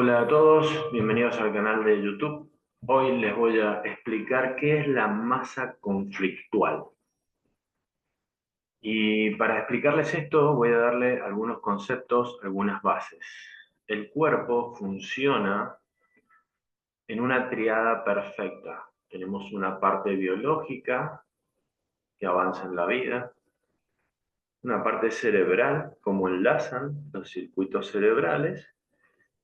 Hola a todos, bienvenidos al canal de YouTube. Hoy les voy a explicar qué es la masa conflictual. Y para explicarles esto voy a darle algunos conceptos, algunas bases. El cuerpo funciona en una triada perfecta. Tenemos una parte biológica que avanza en la vida, una parte cerebral, como enlazan los circuitos cerebrales,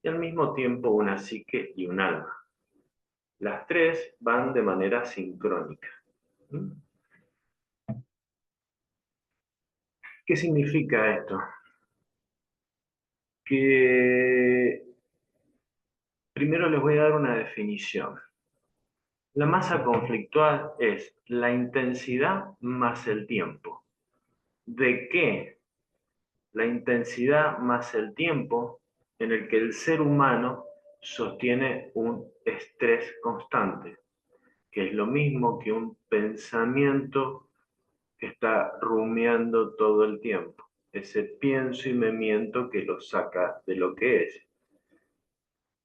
y al mismo tiempo una psique y un alma. Las tres van de manera sincrónica. ¿Qué significa esto? Que primero les voy a dar una definición. La masa conflictual es la intensidad más el tiempo. ¿De qué? La intensidad más el tiempo en el que el ser humano sostiene un estrés constante, que es lo mismo que un pensamiento que está rumiando todo el tiempo. Ese pienso y me miento que lo saca de lo que es.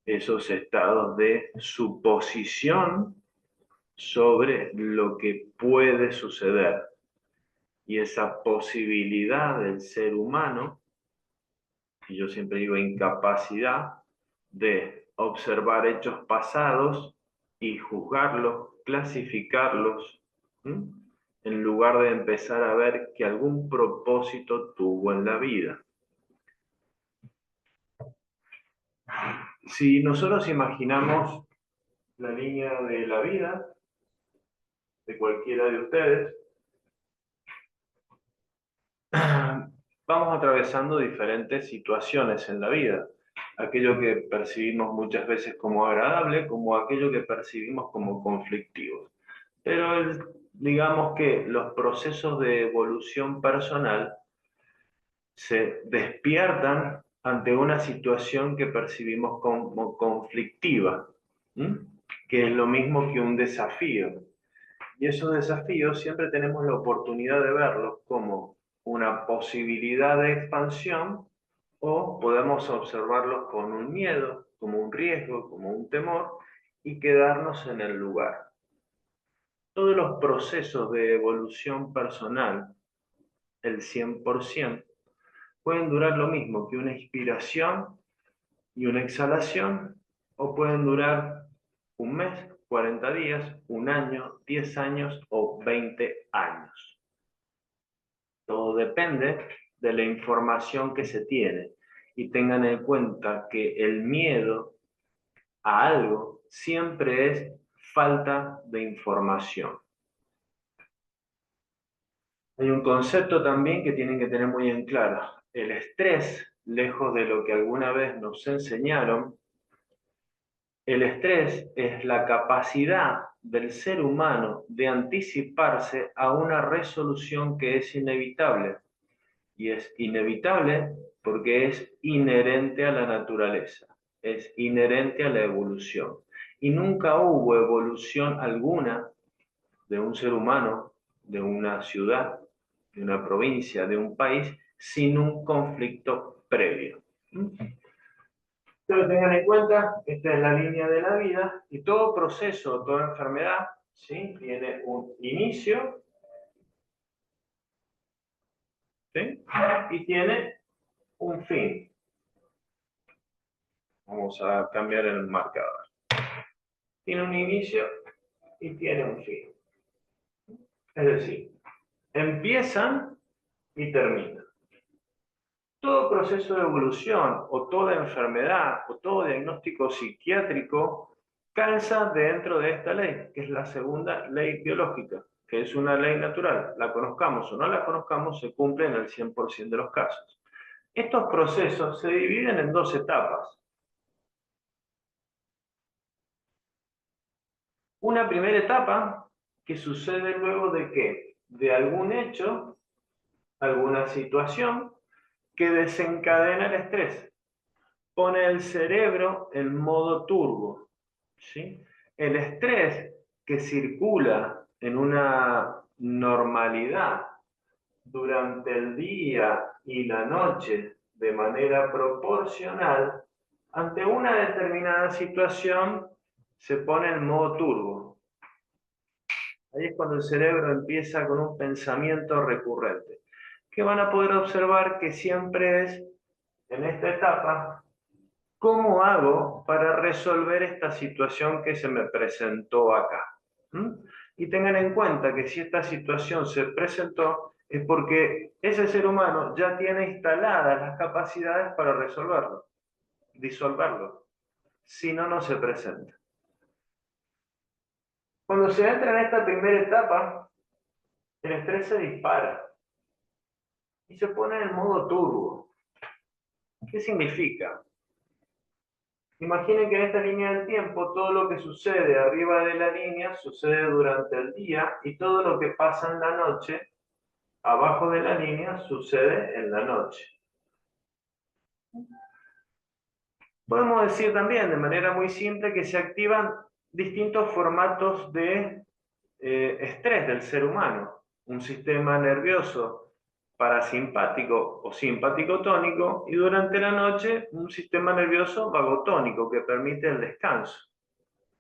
Esos estados de suposición sobre lo que puede suceder. Y esa posibilidad del ser humano, y yo siempre digo incapacidad, de observar hechos pasados y juzgarlos, clasificarlos, ¿m? En lugar de empezar a ver que algún propósito tuvo en la vida. Si nosotros imaginamos la línea de la vida de cualquiera de ustedes, vamos atravesando diferentes situaciones en la vida. Aquello que percibimos muchas veces como agradable, como aquello que percibimos como conflictivo. Pero digamos que los procesos de evolución personal se despiertan ante una situación que percibimos como conflictiva, ¿m? Que es lo mismo que un desafío. Y esos desafíos siempre tenemos la oportunidad de verlos como una posibilidad de expansión o podemos observarlos con un miedo, como un riesgo, como un temor y quedarnos en el lugar. Todos los procesos de evolución personal, el 100%, pueden durar lo mismo que una inspiración y una exhalación, o pueden durar un mes, 40 días, un año, 10 años o 20 años. Todo depende de la información que se tiene. Y tengan en cuenta que el miedo a algo siempre es falta de información. Hay un concepto también que tienen que tener muy en claro. El estrés, lejos de lo que alguna vez nos enseñaron, el estrés es la capacidad del ser humano de anticiparse a una resolución que es inevitable. Y es inevitable porque es inherente a la naturaleza, es inherente a la evolución. Y nunca hubo evolución alguna de un ser humano, de una ciudad, de una provincia, de un país, sin un conflicto previo. Pero tengan en cuenta, esta es la línea de la vida y todo proceso, toda enfermedad, ¿sí? Tiene un inicio, ¿sí? Y tiene un fin. Vamos a cambiar el marcador. Tiene un inicio y tiene un fin. Es decir, empiezan y terminan. Todo proceso de evolución o toda enfermedad o todo diagnóstico psiquiátrico calza dentro de esta ley, que es la segunda ley biológica, que es una ley natural. La conozcamos o no la conozcamos, se cumple en el 100% de los casos. Estos procesos se dividen en dos etapas. Una primera etapa que sucede luego de qué? De algún hecho, alguna situación que desencadena el estrés. Pone el cerebro en modo turbo, ¿sí? El estrés que circula en una normalidad durante el día y la noche de manera proporcional Ante una determinada situación se pone en modo turbo. Ahí es cuando el cerebro empieza con un pensamiento recurrente, que van a poder observar que siempre es en esta etapa: ¿cómo hago para resolver esta situación que se me presentó acá? ¿Mm? Y tengan en cuenta que si esta situación se presentó es porque ese ser humano ya tiene instaladas las capacidades para resolverlo, disolverlo. Si no, no se presenta. Cuando se entra en esta primera etapa, el estrés se dispara y se pone en modo turbo. ¿Qué significa? Imaginen que en esta línea del tiempo todo lo que sucede arriba de la línea sucede durante el día, y todo lo que pasa en la noche abajo de la línea sucede en la noche. Podemos decir también de manera muy simple que se activan distintos formatos de estrés del ser humano. Un sistema nervioso parasimpático o simpático tónico, y durante la noche un sistema nervioso vagotónico que permite el descanso.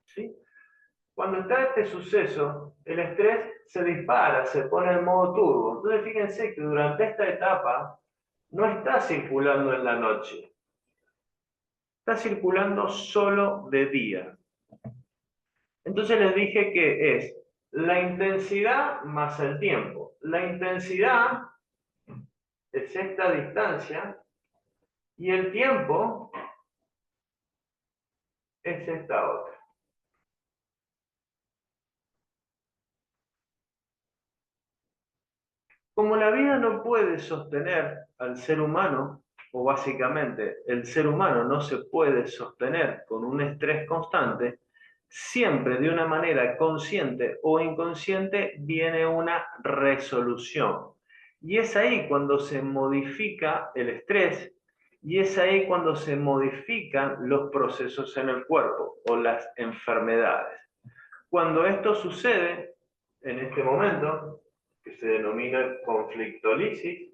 ¿Sí? Cuando está este suceso, el estrés se dispara, se pone en modo turbo. Entonces fíjense que durante esta etapa no está circulando en la noche, está circulando solo de día. Entonces les dije que es la intensidad más el tiempo. La intensidad es esta distancia y el tiempo es esta otra. Como la vida no puede sostener al ser humano, o básicamente el ser humano no se puede sostener con un estrés constante, siempre de una manera consciente o inconsciente viene una resolución. Y es ahí cuando se modifica el estrés, y es ahí cuando se modifican los procesos en el cuerpo o las enfermedades. Cuando esto sucede, en este momento, que se denomina conflictolisis,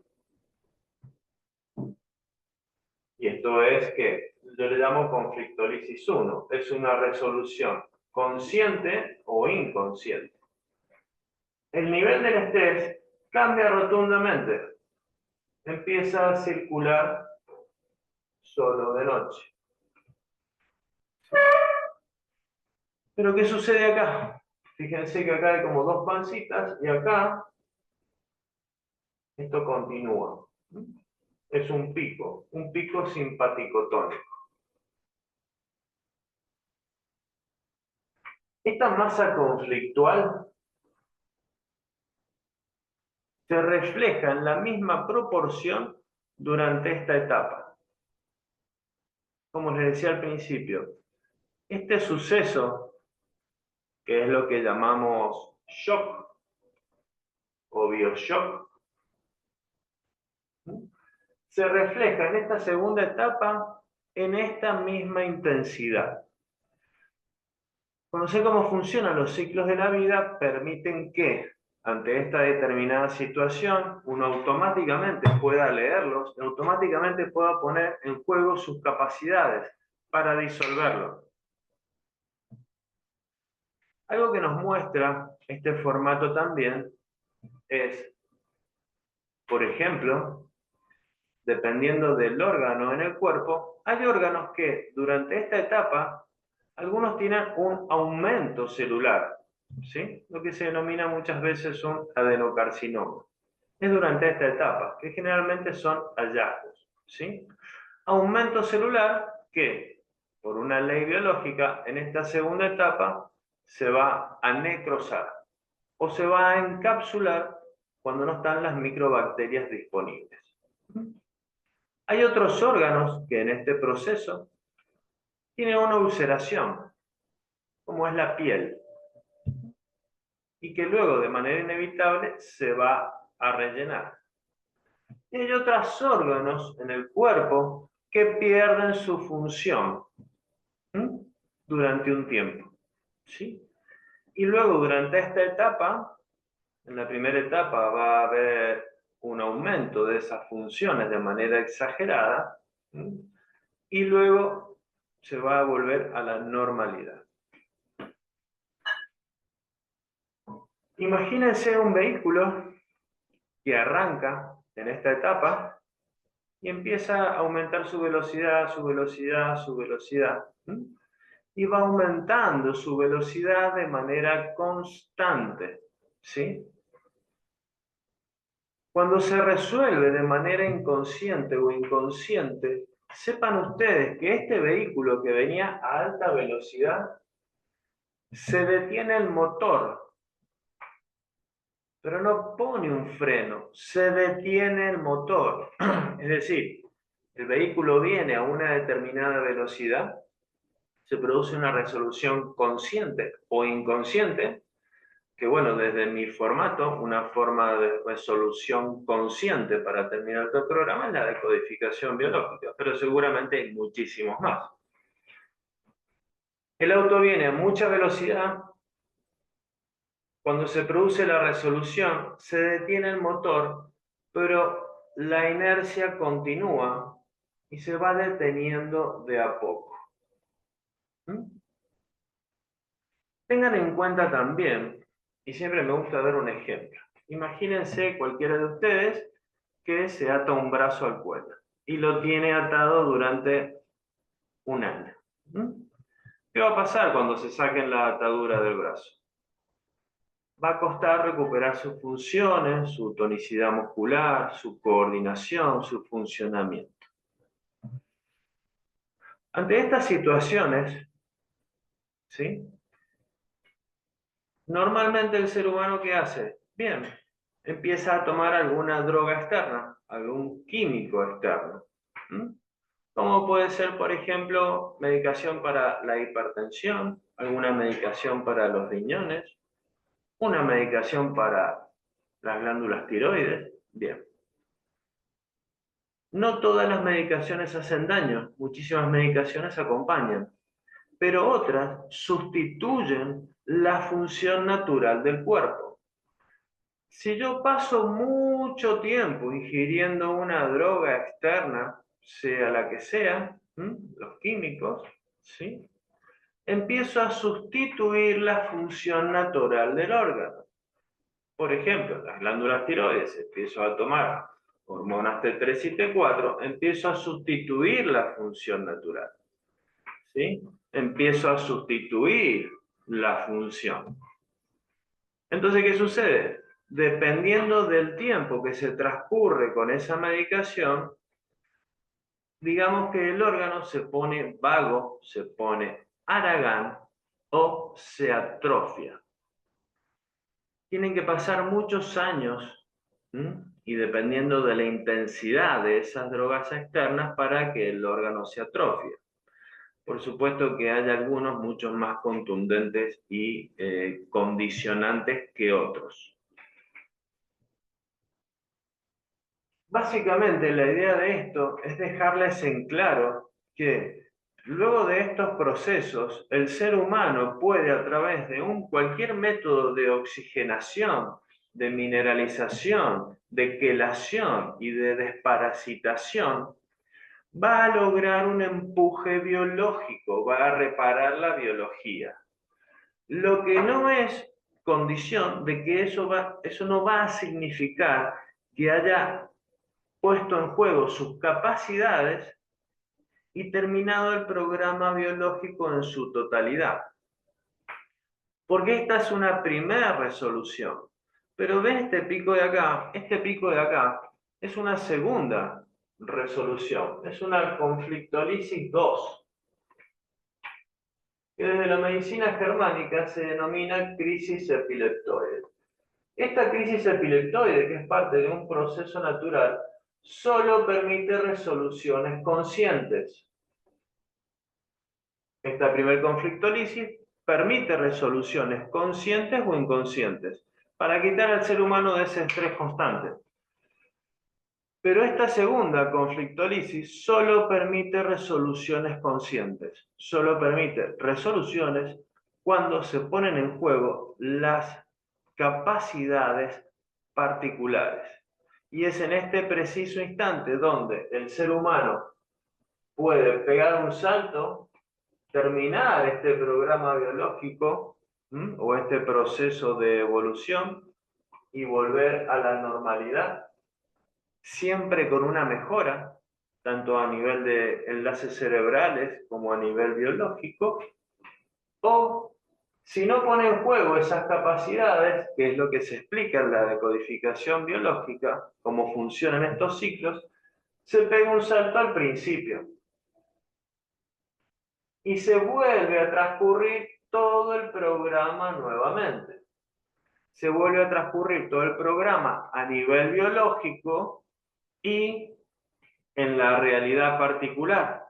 y esto es que yo le llamo conflictolisis 1, es una resolución consciente o inconsciente. El nivel del estrés cambia rotundamente, empieza a circular solo de noche. Pero ¿qué sucede acá? Fíjense que acá hay como dos pancitas y acá esto continúa. Es un pico simpático tónico. Esta masa conflictual se refleja en la misma proporción durante esta etapa. Como les decía al principio, este suceso, que es lo que llamamos shock o bioshock, se refleja en esta segunda etapa en esta misma intensidad. Conocer cómo funcionan los ciclos de la vida permiten que, ante esta determinada situación, uno automáticamente pueda leerlos y automáticamente pueda poner en juego sus capacidades para disolverlo. Algo que nos muestra este formato también es, por ejemplo, dependiendo del órgano en el cuerpo, hay órganos que durante esta etapa, algunos tienen un aumento celular, ¿sí? Lo que se denomina muchas veces un adenocarcinoma. Es durante esta etapa, que generalmente son hallazgos, ¿sí? Aumento celular que, por una ley biológica, en esta segunda etapa se va a necrosar o se va a encapsular cuando no están las microbacterias disponibles. Hay otros órganos que en este proceso tienen una ulceración, como es la piel, y que luego de manera inevitable se va a rellenar. Y hay otros órganos en el cuerpo que pierden su función durante un tiempo, ¿sí? Y luego durante esta etapa, en la primera etapa va a haber un aumento de esas funciones de manera exagerada, y luego se va a volver a la normalidad. Imagínense un vehículo que arranca en esta etapa y empieza a aumentar su velocidad, su velocidad, su velocidad. Y va aumentando su velocidad de manera constante, ¿sí? Cuando se resuelve de manera inconsciente o inconsciente, sepan ustedes que este vehículo que venía a alta velocidad, se detiene el motor, pero no pone un freno, se detiene el motor. Es decir, el vehículo viene a una determinada velocidad, se produce una resolución consciente o inconsciente, que bueno, desde mi formato, una forma de resolución consciente para terminar el programa es la decodificación biológica, pero seguramente hay muchísimos más. El auto viene a mucha velocidad, cuando se produce la resolución se detiene el motor, pero la inercia continúa y se va deteniendo de a poco. Tengan en cuenta también, y siempre me gusta dar un ejemplo, imagínense cualquiera de ustedes que se ata un brazo al cuello y lo tiene atado durante un año. ¿Qué va a pasar cuando se saquen la atadura del brazo? Va a costar recuperar sus funciones, su tonicidad muscular, su coordinación, su funcionamiento. Ante estas situaciones, ¿sí? Normalmente el ser humano, ¿qué hace? Bien, empieza a tomar alguna droga externa, algún químico externo. Como puede ser, por ejemplo, medicación para la hipertensión, alguna medicación para los riñones, una medicación para las glándulas tiroides. Bien. No todas las medicaciones hacen daño, muchísimas medicaciones acompañan, pero otras sustituyen la función natural del cuerpo. Si yo paso mucho tiempo ingiriendo una droga externa, sea la que sea, los químicos, ¿sí? Empiezo a sustituir la función natural del órgano. Por ejemplo, las glándulas tiroides, empiezo a tomar hormonas T3 y T4, empiezo a sustituir la función natural. ¿Sí? Empiezo a sustituir la función. Entonces, ¿qué sucede? Dependiendo del tiempo que se transcurre con esa medicación, digamos que el órgano se pone vago, se pone haragán o se atrofia. Tienen que pasar muchos años, y dependiendo de la intensidad de esas drogas externas para que el órgano se atrofie. Por supuesto que hay algunos mucho más contundentes y condicionantes que otros. Básicamente la idea de esto es dejarles en claro que luego de estos procesos el ser humano puede a través de cualquier método de oxigenación, de mineralización, de quelación y de desparasitación, va a lograr un empuje biológico, va a reparar la biología. Lo que no es condición de que eso no va a significar que haya puesto en juego sus capacidades y terminado el programa biológico en su totalidad. Porque esta es una primera resolución. Pero ven este pico de acá es una segunda resolución, es una conflictolisis 2, que desde la medicina germánica se denomina crisis epileptoide. Esta crisis epileptoide, que es parte de un proceso natural, solo permite resoluciones conscientes. Esta primer conflictolisis permite resoluciones conscientes o inconscientes para quitar al ser humano de ese estrés constante. Pero esta segunda conflictolisis solo permite resoluciones conscientes, solo permite resoluciones cuando se ponen en juego las capacidades particulares. Y es en este preciso instante donde el ser humano puede pegar un salto terminar este programa biológico, o este proceso de evolución y volver a la normalidad, siempre con una mejora, tanto a nivel de enlaces cerebrales como a nivel biológico, o si no pone en juego esas capacidades, que es lo que se explica en la decodificación biológica, cómo funcionan estos ciclos, se pega un salto al principio y se vuelve a transcurrir todo el programa nuevamente. Se vuelve a transcurrir todo el programa a nivel biológico y en la realidad particular.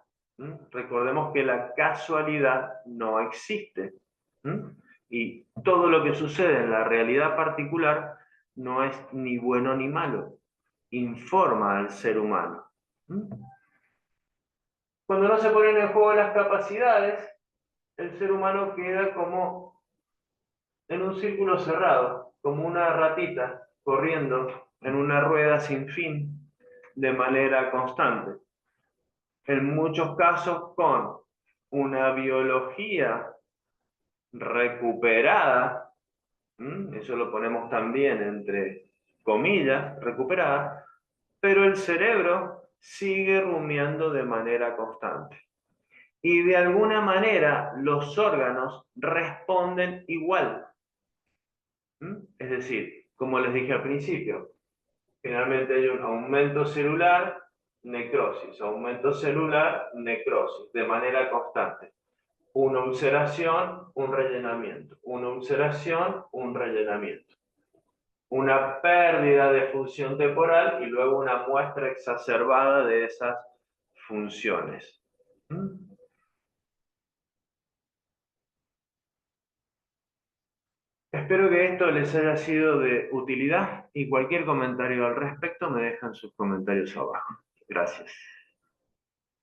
Recordemos que la casualidad no existe. Y todo lo que sucede en la realidad particular no es ni bueno ni malo. Informa al ser humano. Cuando no se ponen en juego las capacidades, el ser humano queda como en un círculo cerrado, como una ratita corriendo en una rueda sin fin de manera constante. En muchos casos con una biología recuperada, eso lo ponemos también entre comillas, recuperada, pero el cerebro sigue rumiando de manera constante. Y de alguna manera los órganos responden igual. Es decir, como les dije al principio, generalmente hay un aumento celular, necrosis, aumento celular, necrosis, de manera constante. Una ulceración, un rellenamiento, una ulceración, un rellenamiento. Una pérdida de función temporal y luego una muestra exacerbada de esas funciones. Espero que esto les haya sido de utilidad y cualquier comentario al respecto me dejan sus comentarios abajo. Gracias.